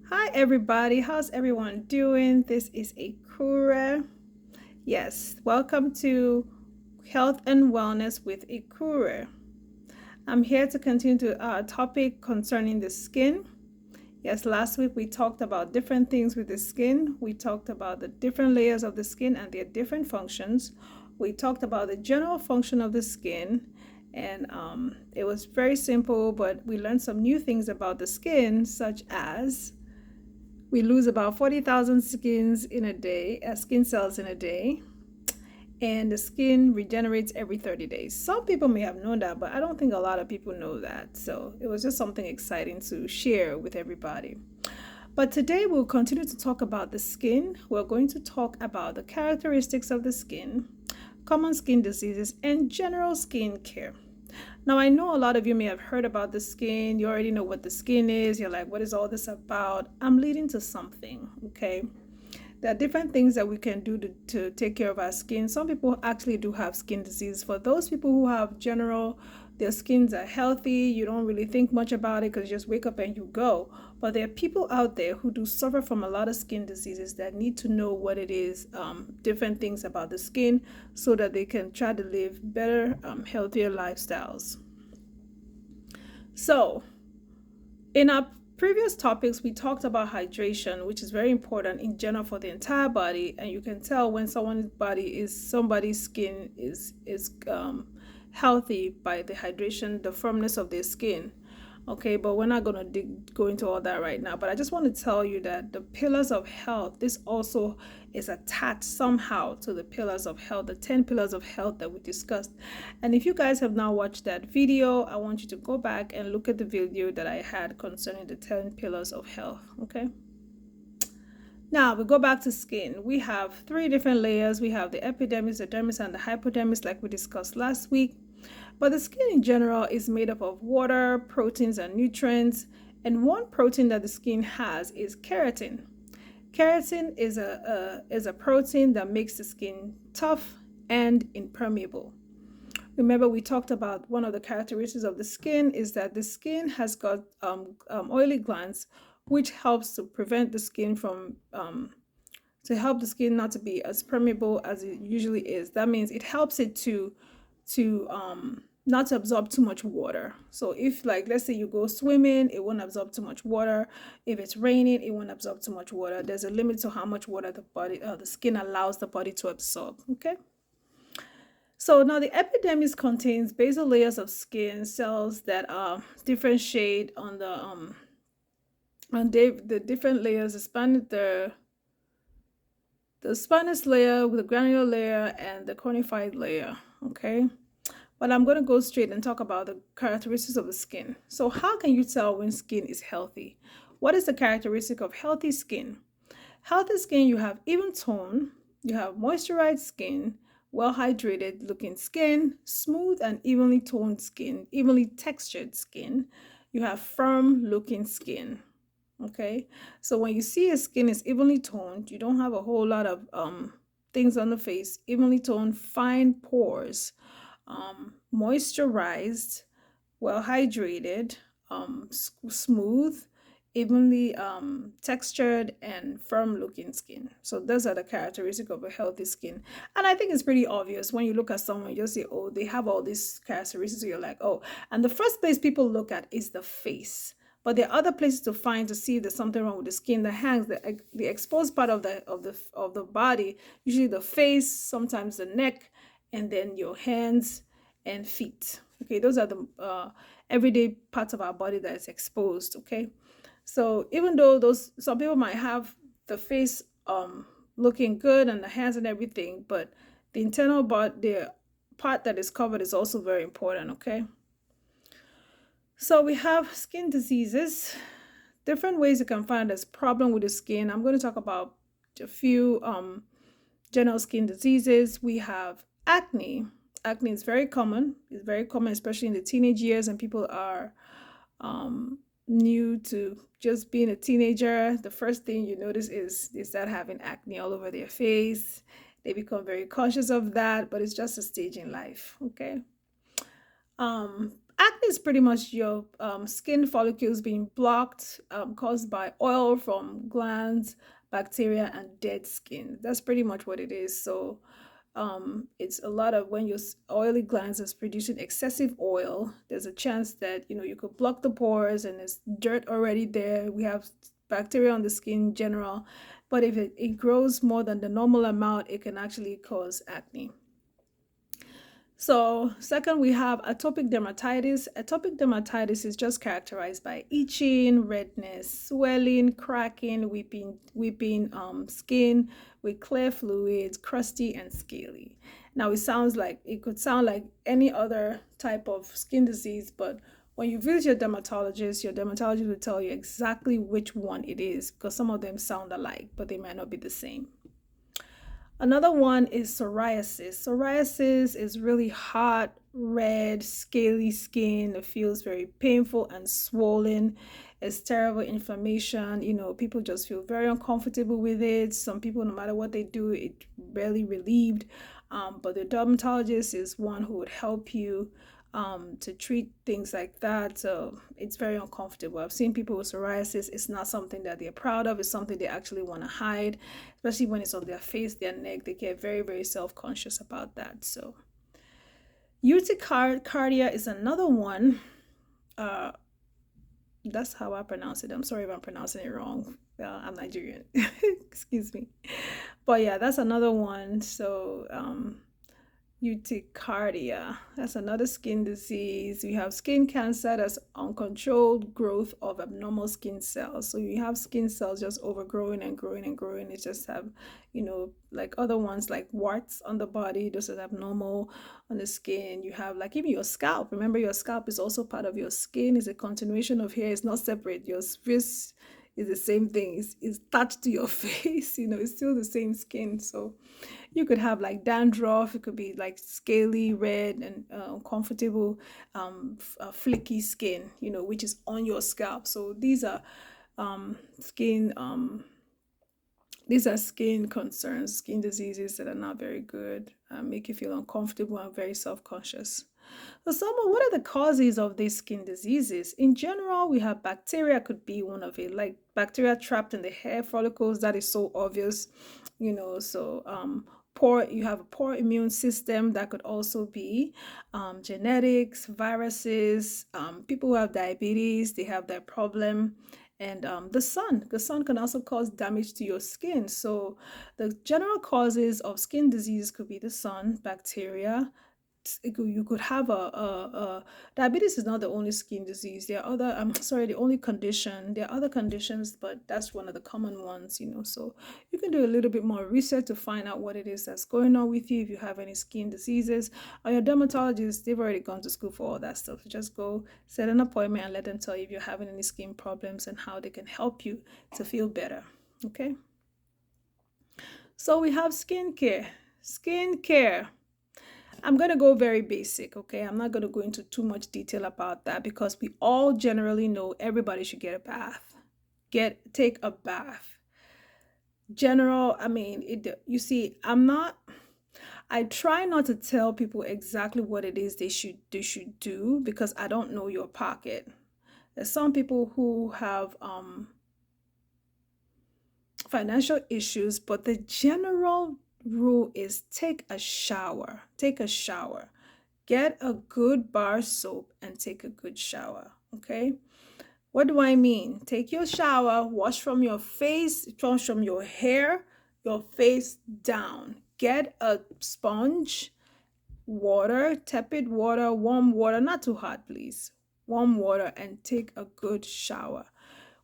Hi, everybody. How's everyone doing? This is Ikure. Yes, welcome to Health and Wellness with Ikure. I'm here to continue to our topic concerning the skin. Yes, last week we talked about different things with the skin. We talked about the different layers of the skin and their different functions. We talked about the general function of the skin, and it was very simple, but we learned some new things about the skin, such as we lose about 40,000 skin cells in a day, and the skin regenerates every 30 days. Some people may have known that, but I don't think a lot of people know that. So it was just something exciting to share with everybody. But today we'll continue to talk about the skin. We're going to talk about the characteristics of the skin, common skin diseases, and general skin care. Now, I know a lot of you may have heard about the skin. You already know what the skin is. You're like, what is all this about? I'm leading to something, okay? There are different things that we can do to take care of our skin. Some people actually do have skin disease. For those people who have general, their skins are healthy, you don't really think much about it because you just wake up and you go. But there are people out there who do suffer from a lot of skin diseases that need to know what it is, different things about the skin, so that they can try to live better, healthier lifestyles. So, in our previous topics, we talked about hydration, which is very important in general for the entire body, and you can tell when somebody's skin is healthy by the hydration, the firmness of their skin. Okay, but we're not going to go into all that right now. But I just want to tell you that the pillars of health, this also is attached somehow to the pillars of health, the 10 pillars of health that we discussed. And if you guys have not watched that video, I want you to go back and look at the video that I had concerning the 10 pillars of health. Okay. Now we go back to skin. We have three different layers. We have the epidermis, the dermis, and the hypodermis, like we discussed last week. But the skin in general is made up of water, proteins, and nutrients. And one protein that the skin has is keratin. Keratin is a protein that makes the skin tough and impermeable. Remember, we talked about one of the characteristics of the skin is that the skin has got oily glands, which helps to prevent the skin from to help the skin not to be as permeable as it usually is. That means it helps it to not to absorb too much water. So if, like, let's say you go swimming, it won't absorb too much water. If it's raining, it won't absorb too much water. There's a limit to how much water the skin allows the body to absorb. Okay. So now the epidermis contains basal layers of skin cells that are different shade on the different layers, the spinous layer with the granular layer and the cornified layer. Okay. But I'm going to go straight and talk about the characteristics of the skin. So, how can you tell when skin is healthy? What is the characteristic of healthy skin? Healthy skin, you have even tone, you have moisturized skin, well hydrated looking skin, smooth and evenly toned skin, evenly textured skin. You have firm looking skin. Okay, so when you see your skin is evenly toned, you don't have a whole lot of things on the face, evenly toned, fine pores, moisturized, well hydrated, smooth, evenly textured, and firm looking skin. So those are the characteristics of a healthy skin. And I think it's pretty obvious when you look at someone, you just say, oh, they have all these characteristics. So you're like, oh, and the first place people look at is the face. But there are other places to find to see if there's something wrong with the skin. The hands, the exposed part of the body, usually the face, sometimes the neck, and then your hands and feet. Okay, those are the everyday parts of our body that is exposed. Okay, so even though those some people might have the face looking good and the hands and everything, but the internal part, the part that is covered is also very important. Okay, so we have skin diseases, different ways you can find this problem with the skin. I'm going to talk about a few general skin diseases. We have acne. Acne is very common. It's very common, especially in the teenage years, and people are new to just being a teenager. The first thing you notice is they start having acne all over their face. They become very conscious of that, but it's just a stage in life. Okay. Acne is pretty much your skin follicles being blocked, caused by oil from glands, bacteria, and dead skin. That's pretty much what it is. So it's a lot of when your oily glands is producing excessive oil, there's a chance that you could block the pores and there's dirt already there. We have bacteria on the skin in general, but if it grows more than the normal amount, it can actually cause acne. So, second, we have atopic dermatitis. Atopic dermatitis is just characterized by itching, redness, swelling, cracking, weeping skin with clear fluids, crusty and scaly. Now, it could sound like any other type of skin disease, but when you visit your dermatologist will tell you exactly which one it is because some of them sound alike, but they might not be the same. Another one is psoriasis. Psoriasis is really hot, red, scaly skin. It feels very painful and swollen. It's terrible inflammation. People just feel very uncomfortable with it. Some people, no matter what they do, it barely relieved. But the dermatologist is one who would help you to treat things like that. So it's very uncomfortable. I've seen people with psoriasis. It's not something that they're proud of. It's something they actually want to hide, especially when it's on their face, their neck. They get very, very self-conscious about that. So urticaria is another one. Uh, that's how I pronounce it. I'm sorry if I'm pronouncing it wrong. I'm Nigerian. Excuse me. But yeah, that's another one. So urticaria. That's another skin disease. We have skin cancer, that's uncontrolled growth of abnormal skin cells. So you have skin cells just overgrowing and growing and growing. It just have, like other ones like warts on the body, those are abnormal on the skin. You have like even your scalp. Remember, your scalp is also part of your skin, is a continuation of hair, it's not separate. Your face is the same thing. It's attached to your face, it's still the same skin. So you could have like dandruff, it could be like scaly, red, and uncomfortable, flaky skin, which is on your scalp. So um, skin, skin concerns, skin diseases that are not very good, make you feel uncomfortable and very self-conscious. So, what are the causes of these skin diseases? In general, we have bacteria could be one of it, like bacteria trapped in the hair follicles. That is so obvious, So, you have a poor immune system. That could also be genetics, viruses. People who have diabetes, they have that problem. And the sun can also cause damage to your skin. So, the general causes of skin disease could be the sun, bacteria, you could have diabetes is not the only skin disease. There are other, I'm sorry, the only condition. There are other conditions, but that's one of the common ones, So you can do a little bit more research to find out what it is that's going on with you. If you have any skin diseases, or your dermatologist, they've already gone to school for all that stuff. Just go set an appointment and let them tell you if you're having any skin problems and how they can help you to feel better. Okay. So we have skincare. Skincare. I'm going to go very basic, okay? I'm not going to go into too much detail about that because we all generally know everybody should get a bath. Take a bath. You see, I try not to tell people exactly what it is they should do because I don't know your pocket. There's some people who have financial issues, but the general rule is take a shower. Take a shower. Get a good bar soap and take a good shower. Okay. What do I mean? Take your shower, wash from your face, wash from your hair, your face down. Get a sponge, water, tepid water, warm water, not too hot, please. Warm water and take a good shower.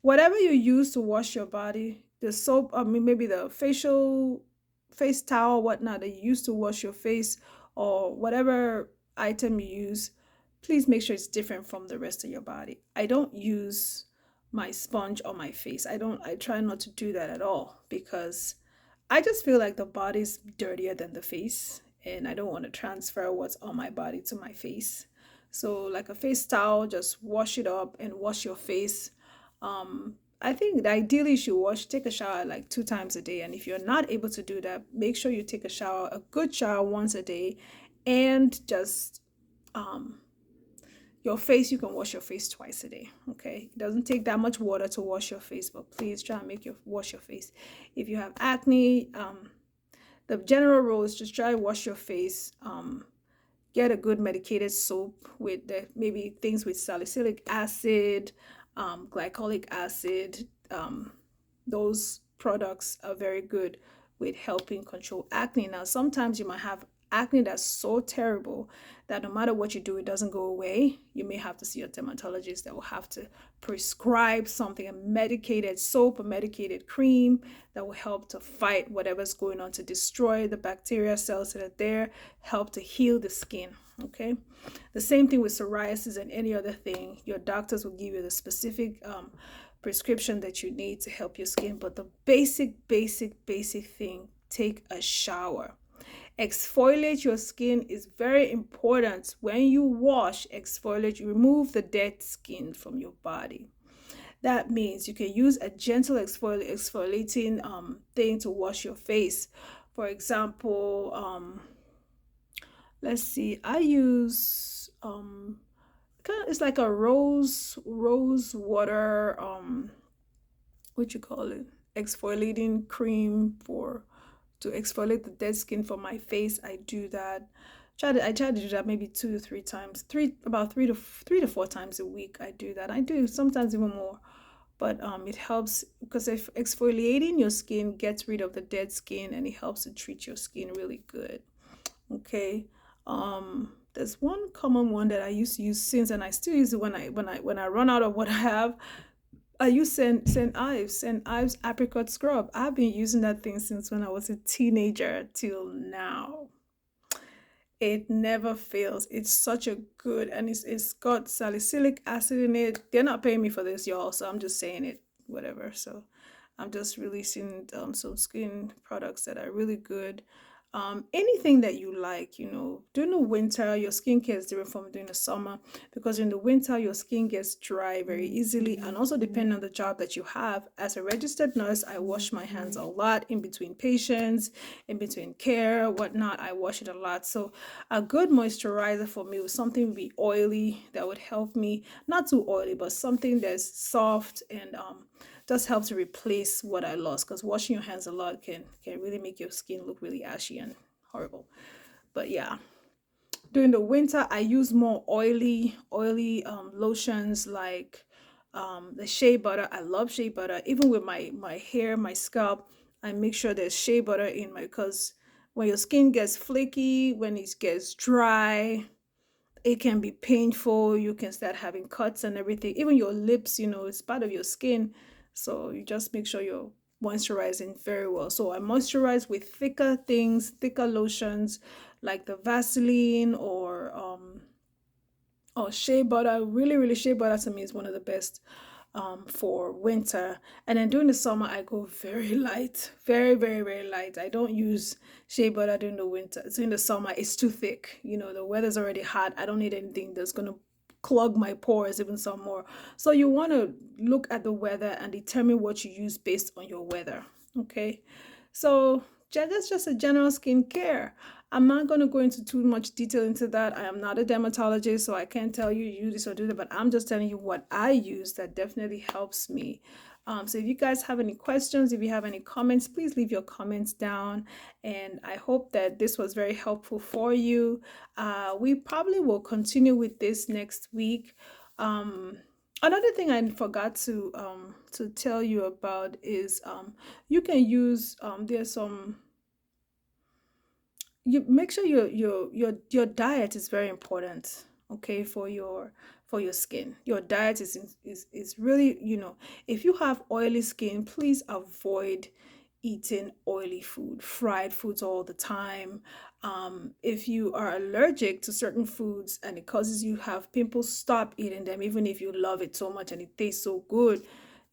Whatever you use to wash your body, the soap, maybe the face towel, whatnot that you use to wash your face, or whatever item you use, please make sure it's different from the rest of your body. I don't use my sponge on my face. I try not to do that at all because I just feel like the body's dirtier than the face and I don't want to transfer what's on my body to my face. So like a face towel, just wash it up and wash your face. I think that ideally you should take a shower like 2 times a day. And if you're not able to do that, make sure you take a good shower once a day, and just your face, you can wash your face twice a day. Okay, it doesn't take that much water to wash your face, but please try and wash your face. If you have acne, the general rule is just try to wash your face. Get a good medicated soap with maybe things with salicylic acid, glycolic acid. Those products are very good with helping control acne. Now, sometimes you might have acne that's so terrible that no matter what you do, it doesn't go away. You may have to see a dermatologist that will have to prescribe something, a medicated soap, a medicated cream that will help to fight whatever's going on, to destroy the bacteria cells that are there, help to heal the skin. Okay, the same thing with psoriasis and any other thing. Your doctors will give you the specific prescription that you need to help your skin. But the basic thing, take a shower. Exfoliate your skin is very important. When you wash, exfoliate, you remove the dead skin from your body. That means you can use a gentle exfoliating thing to wash your face. For example, let's see, I use it's like a rose water, what you call it, exfoliating cream to exfoliate the dead skin for my face. I do that. I try to do that maybe 2 to 3 times, about 3 to 4 times a week. I do that. I do sometimes even more, but it helps because if exfoliating your skin gets rid of the dead skin, and it helps to treat your skin really good. Okay. There's one common one that I used to use since, and I still use it when I run out of what I have. I use St. Ives apricot scrub. I've been using that thing since when I was a teenager till now. It never fails. It's such a good, and it's got salicylic acid in it. They're not paying me for this, y'all, so I'm just saying it, whatever. So I'm just releasing some skin products that are really good. Anything that you like, during the winter, your skincare is different from during the summer, because in the winter, your skin gets dry very easily, and also depending on the job that you have. As a registered nurse, I wash my hands a lot in between patients, in between care, whatnot. I wash it a lot. So a good moisturizer for me was something would be oily that would help me, not too oily, but something that's soft and just helps to replace what I lost, because washing your hands a lot can really make your skin look really ashy and horrible. But yeah, during the winter, I use more oily lotions like the shea butter. I love shea butter. Even with my hair, my scalp, I make sure there's shea butter in my, because when your skin gets flaky, when it gets dry, it can be painful. You can start having cuts and everything. Even your lips, it's part of your skin. So you just make sure you're moisturizing very well. So I moisturize with thicker things, thicker lotions like the Vaseline or shea butter. Really, shea butter to me is one of the best for winter. And then during the summer, I go very light, very light. I don't use shea butter during the winter. During the summer, it's too thick. The weather's already hot. I don't need anything that's gonna clog my pores even some more. So you want to look at the weather and determine what you use based on your weather. Okay, so that's just a general skincare. I'm not going to go into too much detail into that. I am not a dermatologist, so I can't tell you use this or do that, but I'm just telling you what I use that definitely helps me. So if you guys have any questions, if you have any comments, please leave your comments down. And I hope that this was very helpful for you. We probably will continue with this next week. Another thing I forgot to tell you about is you can use there's some, you make sure your diet is very important, okay, for your skin. Your diet is really, if you have oily skin, please avoid eating oily food, fried foods all the time. If you are allergic to certain foods and it causes you have pimples, stop eating them, even if you love it so much and it tastes so good.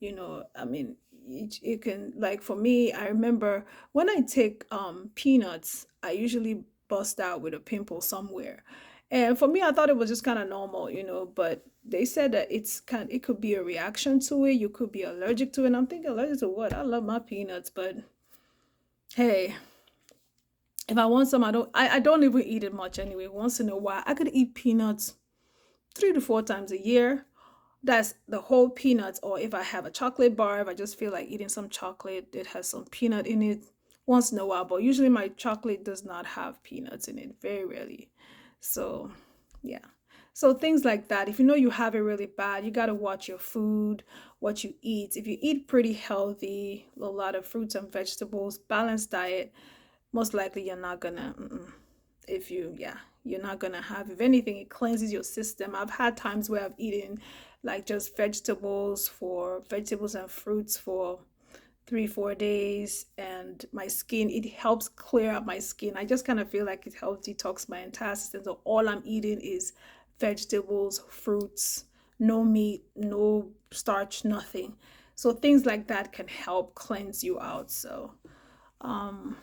I mean, it can, like for me, I remember when I take peanuts, I usually bust out with a pimple somewhere. And for me, I thought it was just kind of normal, but they said that it could be a reaction to it. You could be allergic to it. And I'm thinking, allergic to what? I love my peanuts, but hey, if I want some, I don't even eat it much anyway. Once in a while, I could eat peanuts 3 to 4 times a year. That's the whole peanuts. Or if I have a chocolate bar, if I just feel like eating some chocolate, it has some peanut in it once in a while. But usually my chocolate does not have peanuts in it, very rarely. So, yeah. So things like that. If you know you have it really bad, you got to watch your food, what you eat. If you eat pretty healthy, a lot of fruits and vegetables, balanced diet, most likely you're not gonna if you yeah you're not gonna have, if anything, it cleanses your system. I've had times where I've eaten like just vegetables and fruits for 3 4 days, and my skin, it helps clear up my skin. I just kind of feel like it helps detox my entire system. So all I'm eating is vegetables, fruits, no meat, no starch, nothing. So things like that can help cleanse you out. So um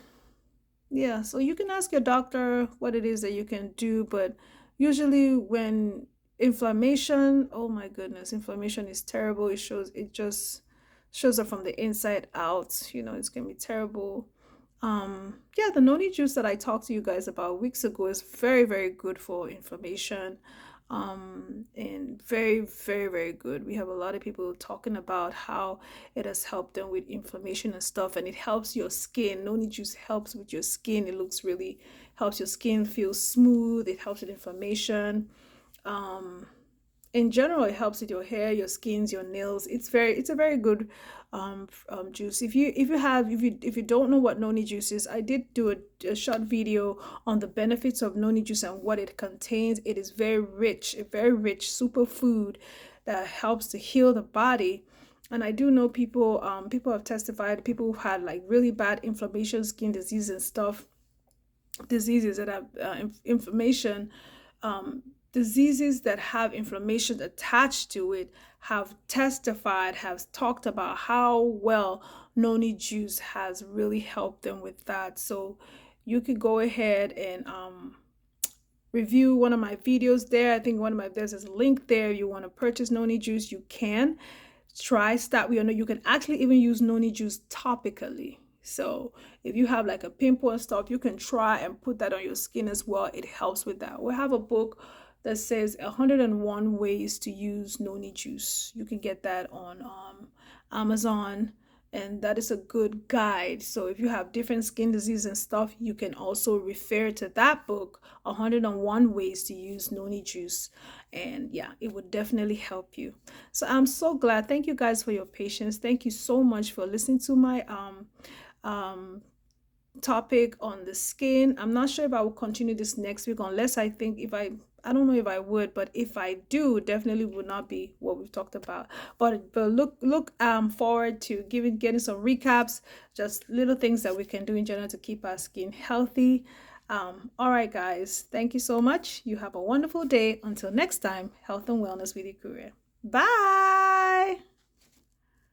yeah, so you can ask your doctor what it is that you can do, but usually when inflammation, oh my goodness, inflammation is terrible. It just shows up from the inside out. It's gonna be terrible. Yeah, the noni juice that I talked to you guys about weeks ago is very, very good for inflammation. And very, very, very good. We have a lot of people talking about how it has helped them with inflammation and stuff, and it helps your skin. Noni juice helps with your skin. It looks really helps your skin feel smooth. It helps with inflammation. Um, in general, it helps with your hair, your skins, your nails. It's a very good juice. If you don't know what noni juice is, I did do a short video on the benefits of noni juice and what it contains. It is a very rich superfood that helps to heal the body. And I do know people have testified, people who had like really bad inflammation, skin disease and stuff, diseases that have inflammation, um, diseases that have inflammation attached to it, have testified, have talked about how well noni juice has really helped them with that. So you could go ahead and review one of my videos there. I think there's a link there. You want to purchase noni juice, you can try start with. You can actually even use noni juice topically. So if you have like a pimple and stuff, you can try and put that on your skin as well. It helps with that. We have a book that says 101 ways to use noni juice. You can get that on Amazon, and that is a good guide. So if you have different skin disease and stuff, you can also refer to that book, 101 ways to use noni juice. And yeah, it would definitely help you. So I'm so glad. Thank you guys for your patience. Thank you so much for listening to my topic on the skin. I'm not sure if I will continue this next week, unless I don't know if I would, but if I do, definitely would not be what we've talked about. But look forward to getting some recaps, just little things that we can do in general to keep our skin healthy. All right, guys, thank you so much. You have a wonderful day. Until next time, health and wellness with Ikuria. Bye.